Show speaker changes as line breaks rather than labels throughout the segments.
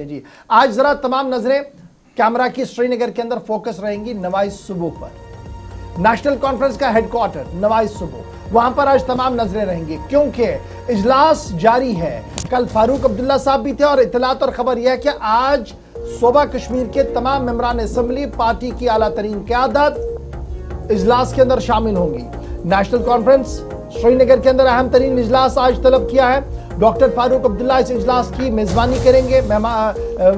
जी आज जरा तमाम नजरें कैमरा की श्रीनगर के अंदर फोकस रहेंगी नवाज सुबह पर। नेशनल कॉन्फ्रेंस का हेडक्वार्टर नवाज सुबह, वहां पर आज तमाम नजरें रहेंगी क्योंकि इजलास जारी है। कल फारूक अब्दुल्ला साहब भी थे और इतलात और खबर यह है कि आज सूबा कश्मीर के तमाम मेंबरान असेंबली पार्टी की आला तरीन क़यादत इजलास के अंदर शामिल होंगी। नेशनल कॉन्फ्रेंस श्रीनगर के अंदर अहम तरीन इजलास आज तलब किया है। डॉक्टर फारूक अब्दुल्ला इस इजलास की मेजबानी करेंगे,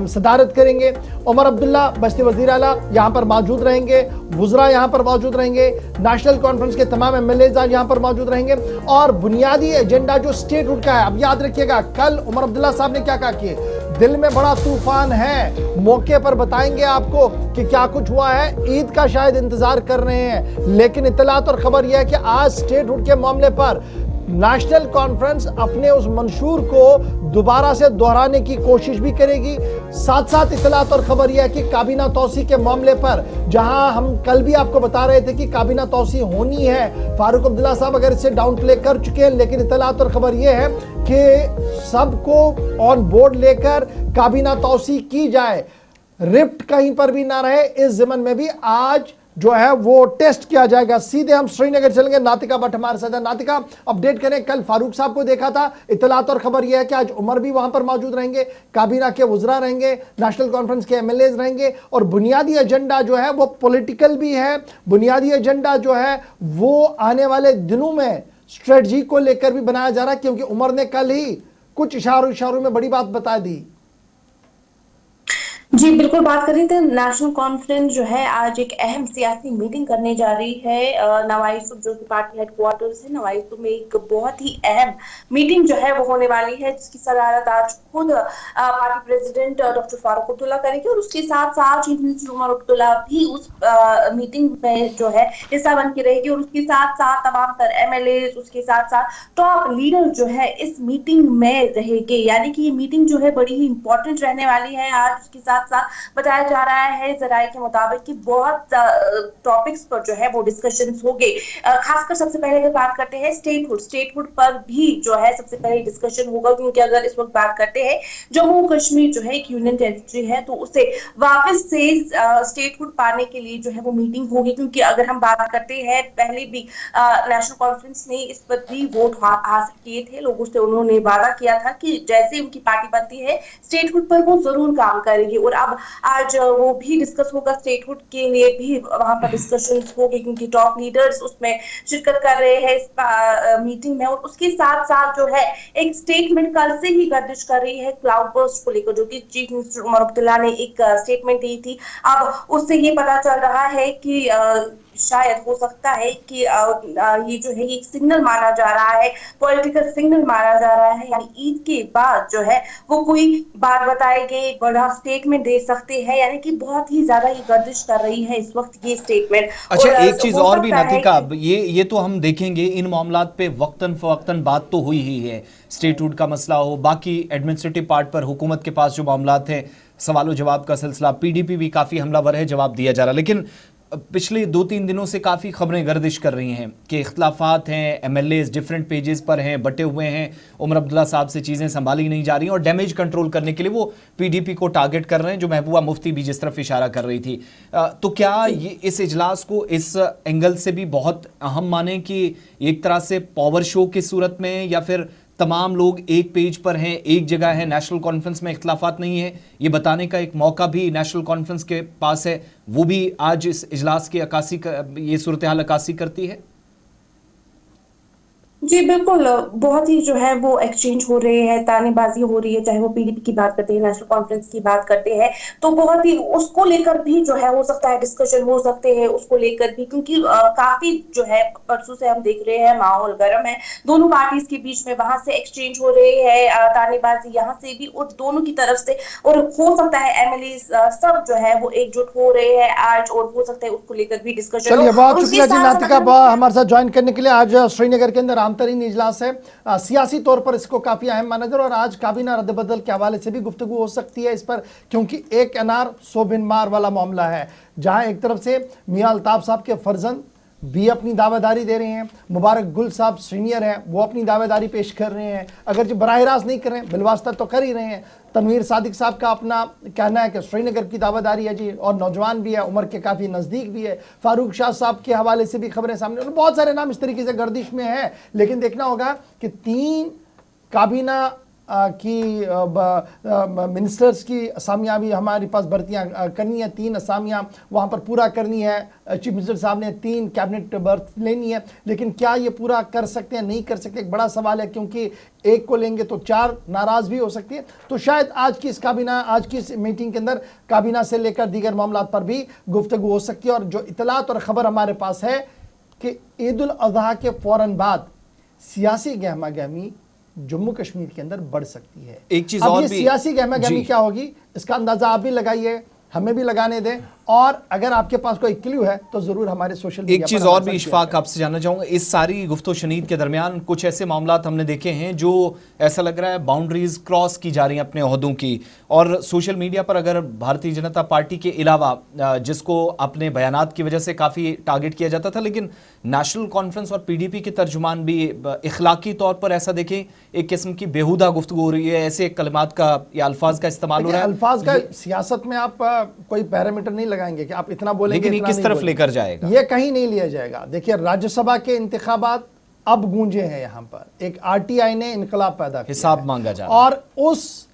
सदारत करेंगे। उमर अब्दुल्ला बस्ती वजीर आला यहाँ पर मौजूद रहेंगे, वुज़रा यहाँ पर मौजूद रहेंगे, नेशनल कॉन्फ्रेंस के तमाम एमएलएज आज यहाँ पर मौजूद रहेंगे। और बुनियादी एजेंडा जो स्टेट हुड का है, अब याद रखिएगा कल उमर अब्दुल्ला साहब ने क्या कहा कि दिल में बड़ा तूफान है, मौके पर बताएंगे आपको कि क्या कुछ हुआ है। ईद का शायद इंतजार कर रहे हैं, लेकिन इत्तलात और खबर यह है कि आज स्टेट हुड के मामले पर नेशनल कॉन्फ्रेंस अपने उस मंशूर को दोबारा से दोहराने की कोशिश भी करेगी। साथ साथ इत्तलात और खबर यह है कि काबीना तौसी के मामले पर, जहां हम कल भी आपको बता रहे थे कि काबीना तौसी होनी है, फारूक अब्दुल्ला साहब अगर इसे डाउन प्ले कर चुके हैं, लेकिन इत्तलात और खबर यह है कि सबको ऑन बोर्ड लेकर काबीना तौसी की जाए, रिफ्ट कहीं पर भी ना रहे, इस ज़मन में भी आज जो है वो टेस्ट किया जाएगा। सीधे हम श्रीनगर चलेंगे, नातिका भट्ट हमारे साथ है। नातिका, अपडेट करें, कल फारूक साहब को देखा था, इत्तलात और खबर यह है कि आज उमर भी वहां पर मौजूद रहेंगे, काबीना के वुज़रा रहेंगे, नेशनल कॉन्फ्रेंस के एमएलएज रहेंगे और बुनियादी एजेंडा जो है वो पॉलिटिकल भी है। बुनियादी एजेंडा जो है वो आने वाले दिनों में स्ट्रेटजी को लेकर भी बनाया जा रहा है, क्योंकि उमर ने कल ही कुछ इशारों में बड़ी बात बता दी।
जी बिल्कुल, बात करें तो नेशनल कॉन्फ्रेंस जो है आज एक अहम सियासी मीटिंग करने जा रही है। नवाईसुब जो कि पार्टी हेडक्वार्टर्स है, नवाईसुब में एक बहुत ही अहम मीटिंग जो है वो होने वाली है, जिसकी सदारत आज खुद party president doctor Farooq Abdullah करेंगे और उसके साथ साथ चीफ मिनिस्टर उमर अब्दुल्ला भी उस मीटिंग में जो है हिस्सा बन के रहेगी और उसके साथ साथ तमाम तर एमएलए, उसके साथ साथ टॉप लीडर जो है इस मीटिंग में रहेंगे। यानी कि ये मीटिंग जो है बड़ी ही इंपॉर्टेंट रहने वाली है। आज उसके साथ बताया जा रहा है जराये के मुताबिक कि बहुत टॉपिक्स पर जो है वो डिस्कशन होंगे। खासकर सबसे पहले अगर बात करते हैं स्टेटहुड पर भी जो है सबसे पहले डिस्कशन होगा, क्योंकि अगर इस वक्त बात करते हैं जम्मू कश्मीर जो है एक यूनियन टेरिटरी है, तो उसे वापस से स्टेटहुड पाने के लिए जो है वो मीटिंग होगी। क्योंकि अगर हम बात करते हैं पहले भी नेशनल कॉन्फ्रेंस ने इस पर भी वोट हासिल किए थे, लोगों से उन्होंने वादा किया था कि जैसे उनकी पार्टी बनती है स्टेटहुड पर वो जरूर काम करेंगे। और अब आज वो भी डिस्कस होगा, स्टेटहुड के लिए भी वहां पर डिस्कशन होगी, क्योंकि टॉप लीडर्स उसमें शिरकत कर रहे हैं इस मीटिंग में। और उसके साथ साथ जो है एक स्टेटमेंट कल से ही गर्दिश कर रही है क्लाउड बर्स्ट को लेकर, जो कि चीफ मिनिस्टर उमर अब्दुल्ला ने एक स्टेटमेंट दी थी। अब उससे ये पता चल रहा है कि शायद हो सकता है कि ये जो है एक सिग्नल माना जा रहा है, पॉलिटिकल सिग्नल माना जा रहा है, यानी ईद के बाद जो है वो कोई बात बताएंगे, बड़ा स्टेटमेंट दे सकते हैं। यानी कि बहुत ही ज्यादा ये गर्दिश कर रही है इस वक्त ये स्टेटमेंट।
अच्छा, एक चीज और भी नातिका, ये तो हम देखेंगे इन मामलात पे वक्तन फवक्तन बात तो हुई ही है, स्टेटहुड का मसला हो, बाकी एडमिनिस्ट्रेटिव पार्ट पर हुकूमत के पास जो मामलात हैं, सवाल जवाब का सिलसिला, पीडीपी भी काफी हमलावर है, जवाब दिया जा रहा। लेकिन पिछले 2-3 दिनों से काफ़ी खबरें गर्दिश कर रही हैं कि इख्तलाफात हैं, एमएलएज डिफरेंट पेजेस पर हैं, बटे हुए हैं, उमर अब्दुल्ला साहब से चीज़ें संभाली नहीं जा रही और डैमेज कंट्रोल करने के लिए वो पीडीपी को टारगेट कर रहे हैं, जो महबूबा मुफ्ती भी जिस तरफ इशारा कर रही थी। तो क्या ये इस इजलास को इस एंगल से भी बहुत अहम माने कि एक तरह से पावर शो की सूरत में, या फिर तमाम लोग एक पेज पर हैं, एक जगह है, नेशनल कॉन्फ्रेंस में इख्तलाफात नहीं है, ये बताने का एक मौका भी नेशनल कॉन्फ्रेंस के पास है, वो भी आज इस इजलास की अक्कासी ये सूरत हाल अक्कासी करती है?
जी बिल्कुल, बहुत ही जो है वो एक्सचेंज हो रहे हैं, तानेबाजी हो रही है, चाहे वो पीडीपी की बात करते हैं, नेशनल कॉन्फ्रेंस की बात करते हैं, तो बहुत ही उसको लेकर भी जो है हो सकता है डिस्कशन हो सकते हैं उसको लेकर भी। क्योंकि काफी जो है परसों से हम देख रहे हैं माहौल गर्म है दोनों पार्टीज के बीच में, वहां से एक्सचेंज हो रहे हैं, तानेबाजी यहाँ से भी और दोनों की तरफ से, और हो सकता है एमएलए सब जो है वो एकजुट हो रहे हैं आज, और हो सकता है उसको लेकर भी डिस्कशन।
चलिए, बहुत शुक्रिया जी नातिका हमारे साथ ज्वाइन करने के लिए। आज श्रीनगर के अंदर तरीन इजलास है, सियासी तौर पर इसको काफी अहम माना जाए और आज काबीना रद्द-बदल के हवाले से भी गुफ्तगू हो सकती है इस पर, क्योंकि एक अनार 100 बिन मार वाला मामला है, जहां एक तरफ से मियां अल्ताफ साहब के फर्जंद भी अपनी दावेदारी दे रहे हैं, मुबारक गुल साहब सीनियर हैं, वो अपनी दावेदारी पेश कर रहे हैं, अगर जो बराह रास्त नहीं कर रहे हैं बिलवास्ता तो कर ही रहे हैं। तनवीर सादिक साहब का अपना कहना है कि श्रीनगर की दावेदारी है जी, और नौजवान भी है, उम्र के काफ़ी नज़दीक भी है। फारूक शाह साहब के हवाले से भी खबरें सामने, और बहुत सारे नाम इस तरीके से गर्दिश में है। लेकिन देखना होगा कि 3 काबीना की मिनिस्टर्स की असामियाँ भी हमारे पास भर्तियाँ करनी है, 3 असामियाँ वहाँ पर पूरा करनी है। चीफ मिनिस्टर साहब ने 3 कैबिनेट बर्थ लेनी है, लेकिन क्या ये पूरा कर सकते हैं नहीं कर सकते, एक बड़ा सवाल है, क्योंकि एक को लेंगे तो 4 नाराज भी हो सकती है। तो शायद आज की इस मीटिंग के अंदर काबीना से लेकर दीगर मामला पर भी गुफ्तगू हो सकती है। और जो इतलात और ख़बर हमारे पास है कि ईद उल अज़हा के फ़ौरन बाद सियासी गहमा गहमी जम्मू कश्मीर के अंदर बढ़ सकती है।
एक चीज
अब
और
ये
भी,
सियासी गहमा गहमी क्या होगी इसका अंदाजा आप भी लगाइए, हमें भी लगाने दें, और अगर आपके पास कोई क्लू है तो जरूर हमारे सोशल मीडिया
एक चीज और भी इशफाक आपसे जानना चाहूंगा, इस सारी गुफ्तो शनीद के दरमियान कुछ ऐसे मामलात हमने देखे हैं जो ऐसा लग रहा है बाउंड्रीज क्रॉस की जा रही हैं अपने ओहदों की, और सोशल मीडिया पर अगर भारतीय जनता पार्टी के अलावा जिसको अपने बयानात की वजह से काफ़ी टारगेट किया जाता था, लेकिन नेशनल कॉन्फ्रेंस और PDP के तर्जुमान भी इखलाकी तौर पर ऐसा देखें एक किस्म की बेहुदा गुफ्तगू हो रही है, ऐसे कलिमात का या अल्फाज का इस्तेमाल हो रहा है।
अल्फाज का सियासत में आप कोई पैरामीटर नहीं लगाएंगे कि आप इतना बोलेंगे,
लेकिन ये किस तरफ लेकर जाएगा,
ये कहीं नहीं लिया जाएगा। देखिए राज्यसभा के इंतखाबात अब गूंजे हैं, यहाँ पर एक RTI ने इनकलाब पैदा किया,
हिसाब मांगा जा रहा है,
और उस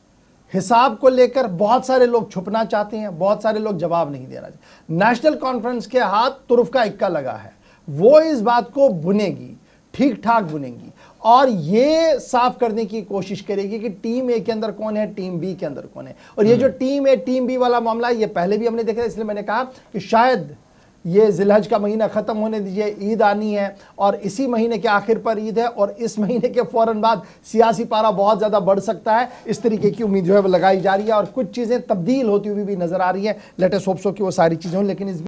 हिसाब को लेकर बहुत सारे लोग छुपना चाहते हैं, बहुत सारे लोग जवाब नहीं देना चाहते। नेशनल कॉन्फ्रेंस के हाथ तुरुफ का इक्का लगा है, वो इस बात को बुनेगी, ठीक ठाक बुनेगी, और ये साफ करने की कोशिश करेगी कि टीम ए के अंदर कौन है, टीम बी के अंदर कौन है। और ये जो टीम ए टीम बी वाला मामला है, ये पहले भी हमने देखा, इसलिए मैंने कहा कि शायद ये जिलहज का महीना ख़त्म होने दीजिए, ईद आनी है, और इसी महीने के आखिर पर ईद है, और इस महीने के फ़ौरन बाद सियासी पारा बहुत ज़्यादा बढ़ सकता है। इस तरीके की उम्मीद जो है वो लगाई जा रही है, और कुछ चीज़ें तब्दील होती हुई भी नज़र आ रही है। लेटेस्ट होप्स हो कि वो सारी चीज़ें हों, लेकिन इस